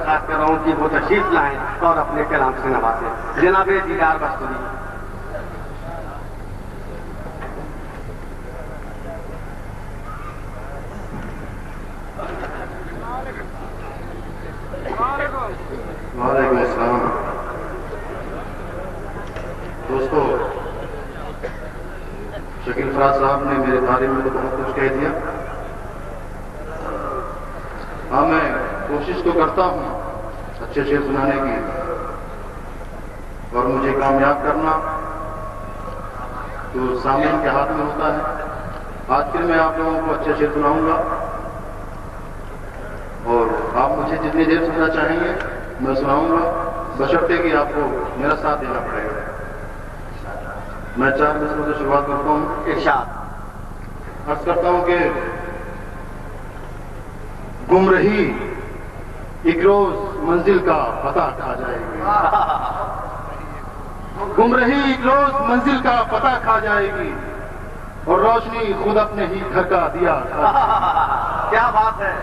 درخواست کر رہا ہوں کہ وہ تشریف لائیں اور اپنے کلام سے نوازیں. جناب دیدار بستوری. وعلیکم السلام. دوستو، شکیل فراز صاحب نے میرے بارے میں تو بہت کچھ کہہ دیا. ہاں، میں کوشش تو کرتا ہوں اچھے شعر سنانے کی، اور مجھے کامیاب کرنا تو سامعین کے ہاتھ میں ہوتا ہے. آج پھر میں آپ لوگوں کو اچھے شعر سناؤں گا، اور آپ مجھے جتنی دیر سننا چاہیں گے میں سناؤں گا، بشرطے کہ آپ کو میرا ساتھ دینا پڑے گا. میں 4 مصروں سے شروعات کرتا ہوں. ارشاد. عرض کرتا ہوں کہ گمرہی ایک روز منزل کا پتہ کھا جائے گی. گمرہی ایک روز منزل کا پتہ کھا جائے گی، اور روشنی خود اپنے ہی گھر کا دیا. کیا بات ہے.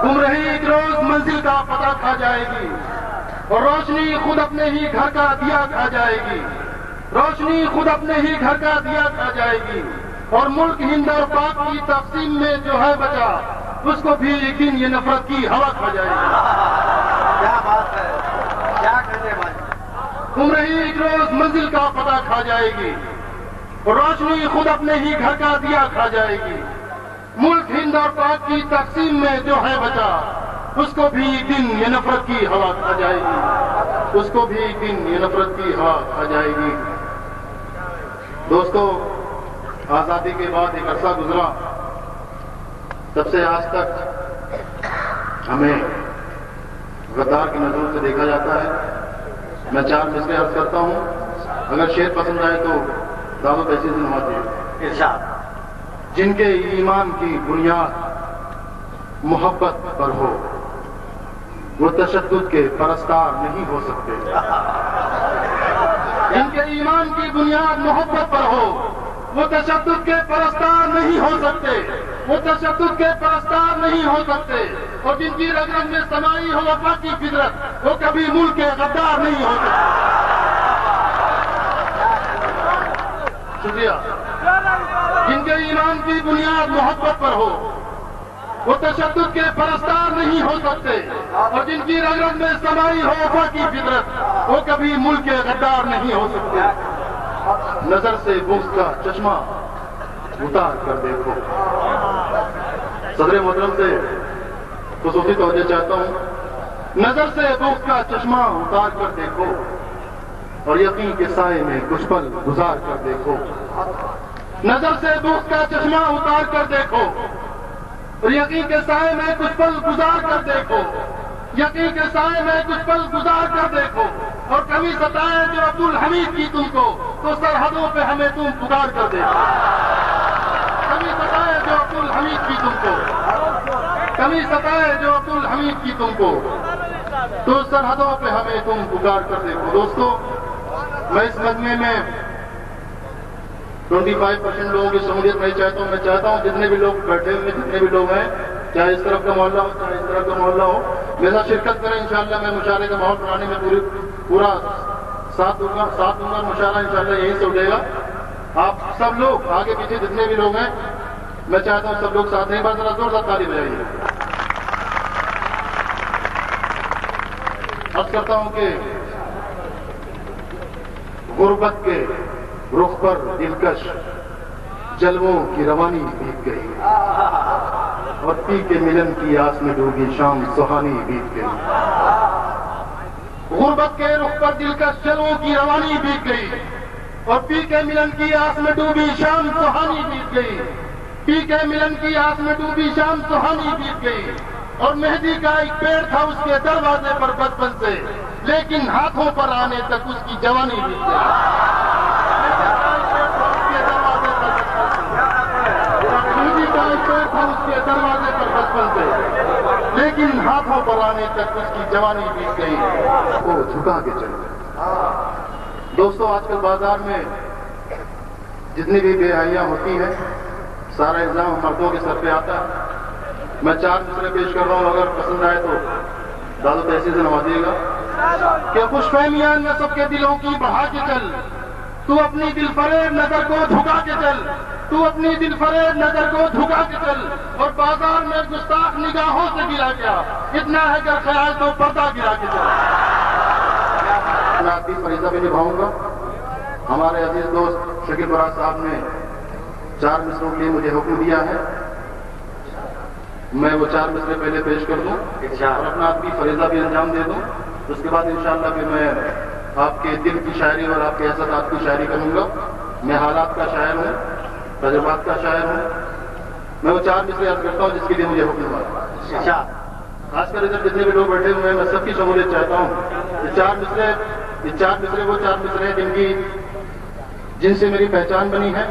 گمرہی ایک روز منزل کا پتہ کھا جائے گی، اور روشنی خود اپنے ہی گھر کا دیا کھا جائے گی. روشنی خود اپنے ہی گھر کا دیا کھا جائے گی، اور ملک ہند اور پاک کی تقسیم میں جو ہے بچا، اس کو بھی ایک دن یہ نفرت کی ہوا کھا جائے گی. کیا بات ہے. کیا کہنے والے. گمرہی ایک روز منزل کا پتہ کھا جائے گی، اور روشنی خود اپنے ہی گھر کا دیا کھا جائے گی. ملک ہند اور پاک کی تقسیم میں جو ہے بچا، اس کو بھی ایک دن یہ نفرت کی ہوا کھا جائے گی. اس کو بھی ایک دن یہ نفرت کی ہوا کھا جائے گی. دوستو، آزادی کے بعد ایک عرصہ گزرا، تب سے آج تک ہمیں غدار کی نظروں سے دیکھا جاتا ہے. میں 4 مصرے عرض کرتا ہوں، اگر شعر پسند آئے تو دعوت ایسی سے نوازیے. ارشاد. جن کے ایمان کی بنیاد محبت پر ہو، وہ تشدد کے پرستار نہیں ہو سکتے. جن کے ایمان کی بنیاد محبت پر ہو، وہ تشدد کے پرستار نہیں ہو سکتے. وہ تشدد کے پرستار نہیں ہو سکتے. اور جن کی رگ رگ میں سمائی ہو وفا کی فطرت، وہ کبھی ملک کے غدار نہیں ہو سکتے. شکریہ. جن کے ایمان کی بنیاد محبت پر ہو، وہ تشدد کے پرستار نہیں ہو سکتے. اور جن کی رگ رگ میں سمائی ہو وفا کی فطرت، وہ کبھی ملک کے غدار نہیں ہو سکتے. نظر سے بغض کا چشمہ اتار کر دیکھو. صدر محترم سے خصوصی توجہ چاہتا ہوں. نظر سے بغض کا چشمہ اتار کر دیکھو، اور یقین کے سائے میں کچھ پل گزار کر دیکھو. نظر سے بغض کا چشمہ اتار کر دیکھو، اور یقین کے سائے میں کچھ پل گزار کر دیکھو. یقین کے سائے میں کچھ پل گزار کر دیکھو. اور کمی ستائے جو عبدالحمید کی تم کو، تو سرحدوں پہ ہمیں تم پکار کر دیکھو. کمی ستائے جو عبدالحمید کی تم کو، کمی ستائے جو عبدالحمید کی تم کو، تو سرحدوں پہ ہمیں تم پکار کر دیکھو. دوستو، میں اس مجمع میں 25% لوگوں کی شمولیت نہیں چاہتا ہوں. میں چاہتا ہوں جتنے بھی لوگ بیٹھے ہوئے، جتنے بھی لوگ ہیں، چاہے اس طرف کا محلہ ہو چاہے اس طرف کا محلہ ہو، میرے ساتھ شرکت کریں. انشاءاللہ میں مشاعرے کا ماحول بنانے میں پورا ساتھ دوں گا. مشاعرہ انشاءاللہ یہیں سے اٹھے گا. آپ سب لوگ آگے پیچھے جتنے بھی لوگ ہیں، میں چاہتا ہوں سب لوگ ساتھ ہیں. بار ذرا زور سے تالی بجائیے. عرض کرتا ہوں کہ غربت کے رخ پر دلکش جلووں کی روانی بیت گئی، اور پی کے ملن کی آس میں ڈوبی شام سہانی بیت گئی. غربت کے رخ پر دلکش جلووں کی روانی بیت گئی، اور پی کے ملن کی آس میں ڈوبی شام سہانی بیت گئی. پی کے ملن کی آس میں ڈوبی شام سہانی بیت گئی. اور مہدی کا ایک پیڑ تھا اس کے دروازے پر بچپن سے، لیکن ہاتھوں پر آنے تک اس کی جوانی بیت گئی. اس کے دروازے پر بچپن سے، لیکن ہاتھوں پر آنے تک اس کی جوانی بیت گئی. وہ جھکا کے چل گئے. دوستو، آج کل بازار میں جتنی بھی بے حیاں ہوتی ہیں، سارا الزام مردوں کے سر پہ آتا ہے. میں 4 مصرے پیش کر رہا ہوں، اگر پسند آئے تو دادو پیسے سے نوازیے گا کہ خوش فہمیاں سب کے دلوں کی بڑھا کے چل، تو اپنی دل فریب نظر کو جھکا کے چل، تو اپنی دل فریب نظر کو جھکا کے چل، اور بازار میں گستاخ نگاہوں سے گرا گیا، اتنا ہے کہ خیال تو پردہ گرا کے چل۔ میں آپ کی فریضہ بھی نبھاؤں گا۔ ہمارے عزیز دوست شکیل فراز صاحب نے 4 مصروں کے لیے مجھے حکم دیا ہے، میں وہ 4 مصرے پہلے پیش کر دوں اور اپنا آپ کی فریضہ بھی انجام دے دوں، اس کے بعد انشاءاللہ پھر میں آپ کے دل کی شاعری اور آپ کے احساسات کی شاعری کروں گا۔ میں حالات کا شاعر ہوں، تجربات کا شاعر ہوں۔ میں وہ 4 مصرے یاد کرتا ہوں جس کے لیے مجھے حکم ہوا۔ خاص کر ادھر جتنے بھی لوگ بیٹھے ہوئے ہیں میں سب کی شمولیت چاہتا ہوں۔ یہ 4 مصرے وہ 4 مصرے ہیں جن سے میری پہچان بنی ہے،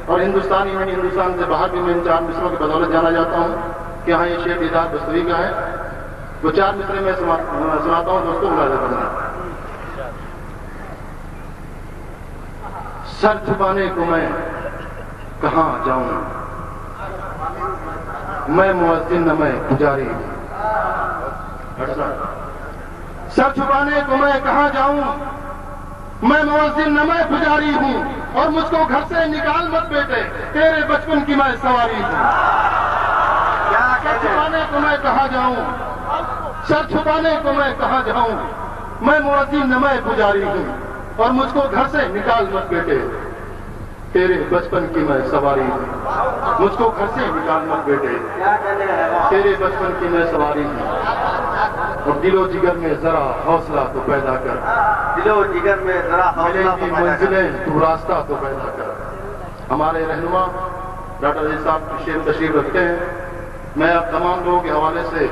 اور ہندوستان ہی نہیں ہندوستان سے باہر بھی میں ان 4 مصروں کی بدولت جانا جاتا ہوں کہ ہاں یہ شعر دیدار بستوی کا ہے۔ وہ 4 مصرے میں سناتا ہوں دوستوں، ملاحظہ کرنا۔ سر چھپانے کو میں کہاں جاؤں، میں مؤذن نہ میں پجاری ہوں۔ سر چھپانے کو میں کہاں جاؤں، میں مؤذن نہ میں پجاری ہوں، اور مجھ کو گھر سے نکال مت بیٹے، تیرے بچپن کی میں سواری ہوں۔ سر چھپانے کو میں کہاں جاؤں، سر چھپانے کو میں کہاں جاؤں، میں مؤذن نہ میں پجاری ہوں، اور مجھ کو گھر سے نکال مت بیٹے، تیرے بچپن کی میں سواری ہوں۔ مجھ کو گھر سے نکال مت بیٹے، تیرے بچپن کی میں سواری ہوں، اور دل و جگر میں ذرا حوصلہ تو پیدا کر، دل و جگر میں ذرا حوصلہ تو پیدا کر، منزلیں تو راستہ تو پیدا کر۔ ہمارے رہنما ڈاکٹر عزیز صاحب شعر تشریف رکھتے ہیں، میں آپ تمام لوگوں کے حوالے سے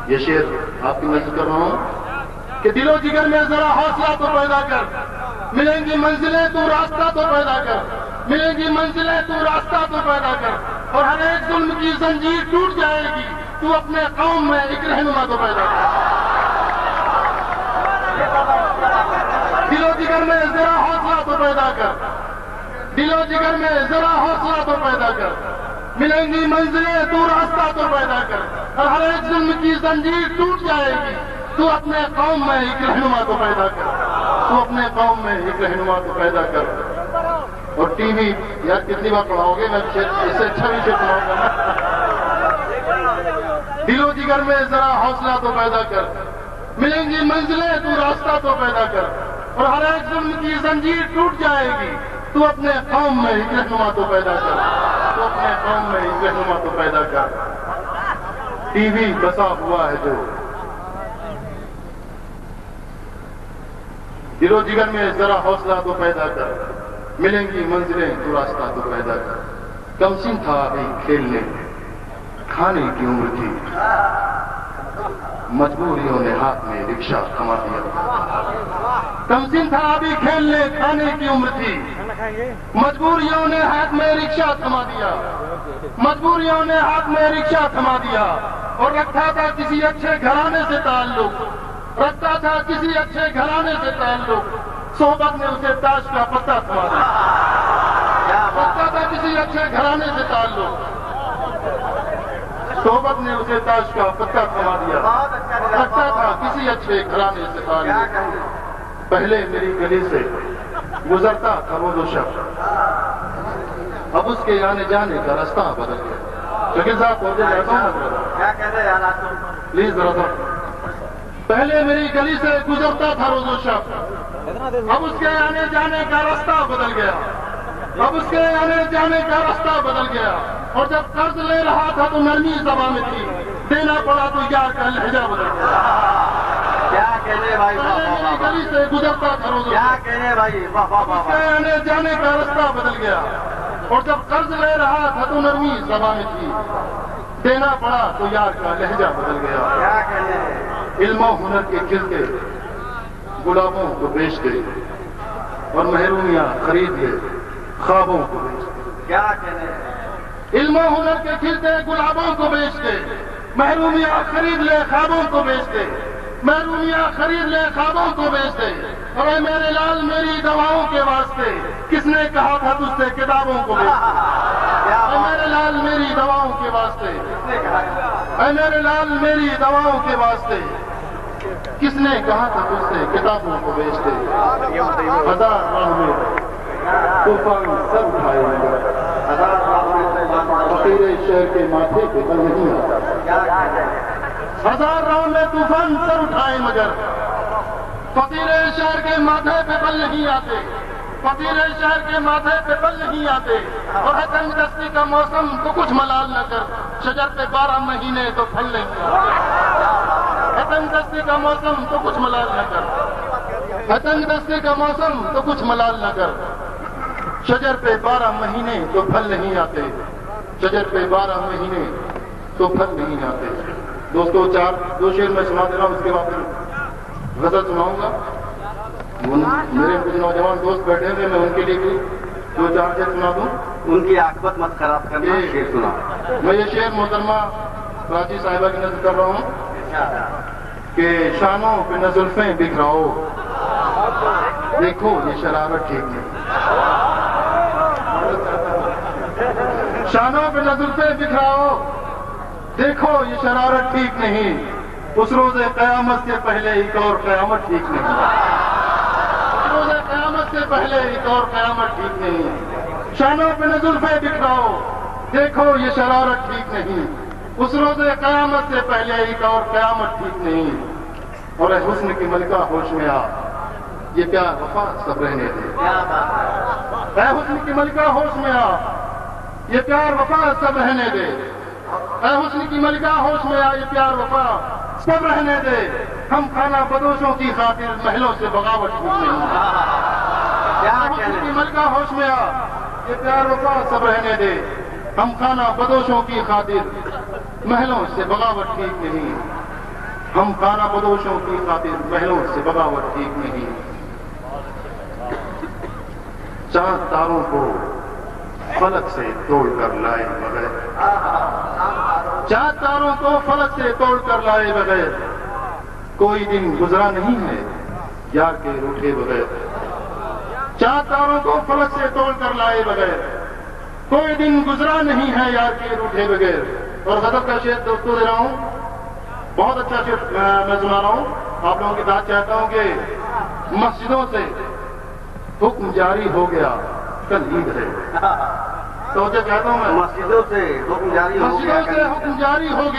یہ شعر آپ کی نظر کر رہا ہوں کہ دل و جگر میں ذرا حوصلہ تو پیدا کر، ملیں گی منزلیں تو راستہ تو پیدا کر، ملیں گی منزلیں تو راستہ تو پیدا کر، اور ہر ایک ظلم کی زنجیر ٹوٹ جائے گی، تو اپنے قوم میں ایک رہنما تو پیدا کر۔ دل و جگر میں ذرا حوصلہ تو پیدا کر، دل و جگر میں ذرا حوصلہ تو پیدا کر، ملیں گی منزلیں تو راستہ تو پیدا کر، اور ہر ایک ظلم کی زنجیر ٹوٹ جائے گی، تو اپنے قوم میں ایک رہنما تو پیدا کر، تو اپنے قوم میں ایک رہنما تو پیدا کر۔ اور ٹی وی یار کتنی بار پڑھاؤ گے، میں اس سے اچھا بھی شعر پڑھاؤں گا۔ دل و جگر میں ذرا حوصلہ تو پیدا کر، ملیں گی منزلیں تو راستہ تو پیدا کر، اور ہر ایک ظلم کی زنجیر ٹوٹ جائے گی، تو اپنے قوم میں ایک رہنما تو پیدا کر، تو اپنے قوم میں ایک رہنما تو پیدا کر۔ ٹی وی بسا ہوا ہے جو، دل و جگر میں ذرا حوصلہ تو پیدا کر، ملیں گی منزلیں تو راستہ تو پیدا کر۔ کم سن تھا ابھی کھیلنے کھانے کی عمر تھی، مجبوریوں نے ہاتھ میں رکشہ تھما دیا۔ کم سن تھا ابھی کھیلنے کھانے کی عمر تھی، مجبوریوں نے ہاتھ میں رکشہ تھما دیا، مجبوریوں نے ہاتھ میں رکشہ تھما دیا، اور رکھا تھا کسی اچھے گھرانے سے تعلق، رکھتا تھا کسی اچھے گھرانے سے تعلق، صحبت نے اسے تاش کا پتہ تھما دیا۔ رکھتا تھا کسی اچھے گھرانے سے تعلق، صحبت نے اسے تاش کا پتہ تھما دیا۔ رکھتا تھا کسی اچھے گھرانے سے تعلق، پہلے میری گلی سے گزرتا تھا روز و شب، اب اس کے آنے جانے کا راستہ بدل گیا۔ شکیل صاحب پہنچے جاتا ہوں، کیا کہتے ہیں یار آپ؟ پلیز ذرا سا۔ پہلے میری گلی سے گزرتا تھا روز و شب، اب اس کے آنے جانے کا راستہ بدل گیا، اب اس کے آنے جانے کا راستہ بدل گیا، اور جب قرض لے رہا تھا تو نرمی زبان میں تھی، دینا پڑا تو یار کا لہجہ بدل گیا۔ کیا کہنے بھائی؟ پہلے میری گلی سے گزرتا تھا روز و کیا شب، کہنے بھائی؟ واہ واہ اس کے آنے جانے کا راستہ بدل گیا، اور جب قرض لے رہا تھا تو نرمی زبان میں تھی، دینا پڑا تو یار کا لہجہ بدل گیا۔ کیا کہنے ہیں؟ علم و ہنر کے کھلتے گلابوں کو بیچتے، اور محرومیاں خرید لے خوابوں کو بیچتے۔ کیا کہنے ہیں؟ علم و ہنر کے کھلتے گلابوں کو بیچتے، محرومیاں خرید لے خوابوں کو بیچتے، محرومیاں خرید لے خوابوں کو بیچتے، اور اے میرے لال میری دواؤں کے واسطے کس نے کہا تھا تجھ سے کتابوں کو بیچتے؟ اے میرے لال میری دواؤں کے واسطے اے میرے لال میری دواؤں کے واسطے کس نے کہا تھا تجھ سے کتابوں کو بیچتے؟ ہزار راہ میں طوفان سر اٹھائے فقیر شہر کے ماتھے پہ بل نہیں آتا۔ ہزار راہ میں طوفان سر اٹھائے مگر فقیر شہر کے ماتھے پہ بل نہیں آتے، فقیر شہر کے ماتھے پہ بل نہیں آتے۔ اور ہے تنگ دستی کا موسم تو کچھ ملال نہ کر، شجر پہ 12 مہینے تو پھل نہیں آتے۔ ہے تنگ دستی کا موسم تو کچھ ملال نہ کر، ہے تنگ دستی کا موسم تو کچھ ملال نہ کر، شجر پہ 12 مہینے تو پھل نہیں آتے، شجر پہ 12 مہینے تو پھل نہیں آتے۔ دوستو دو شعر میں سنا دے رہا ہوں، اس کے بعد غزل سناؤں گا۔ میرے کچھ نوجوان دوست بیٹھے ہوئے، میں ان کے لیے بھی 2-4 شعر سنا دوں۔ ان کی عاقبت مت خراب کرنا، شعر سنا۔ میں یہ شعر محترمہ کراچی صاحبہ کی نظر کر رہا ہوں کہ شانوں پہ نہ زلفیں بکھراؤ، دیکھو یہ شرارت ٹھیک نہیں۔ شانوں پہ نہ زلفیں بکھراؤ، دیکھو یہ شرارت ٹھیک نہیں، اس روز قیامت سے پہلے ایک اور قیامت ٹھیک نہیں، اس روز قیامت سے پہلے ایک اور قیامت ٹھیک نہیں۔ شانوں پہ نہ زلفیں بکھراؤ، دیکھو یہ شرارت ٹھیک نہیں، اس روز قیامت سے پہلے ایک اور قیامت ٹھیک نہیں۔ اور اے حسن کی ملکہ ہوش میں آ، یہ پیار وفا سب رہنے دے۔ اے حسن کی ملکہ ہوش میں آ، یہ پیار وفا سب رہنے دے۔ اے حسن کی ملکہ ہوش میں آ، یہ پیار وفا سب رہنے دے۔ ہم خانہ بدوشوں کی خاطر محلوں سے بغاوت ٹھیک نہیں۔ اے حسن کی ملکہ ہوش میں آ، یہ پیار وفا سب رہنے دے۔ ہم خانہ بدوشوں کی خاطر محلوں سے بغاوت ٹھیک نہیں، ہم خانہ بدوشوں کی خاطر محلوں سے بغاوت ٹھیک نہیں۔ چاند تاروں کو فلک سے توڑ کر لائے بغیر، چاند تاروں کو فلک سے توڑ کر لائے بغیر، کوئی دن گزرا نہیں ہے یار کے روٹھے بغیر۔ چاند تاروں کو فلک سے توڑ کر لائے بغیر، کوئی دن گزرا نہیں ہے یار کے روٹھے بغیر۔ اور غزل کا شعر دوستوں دے رہا ہوں، بہت اچھا شعر میں سنا رہا ہوں، آپ لوگوں کی داد چاہتا ہوں کہ مسجدوں سے حکم جاری ہو گیا کل عید ہے۔ تو چاہتا ہوں میں مسجدوں سے حکم جاری ہو گیا، مسجدوں سے حکم جاری ہو گیا۔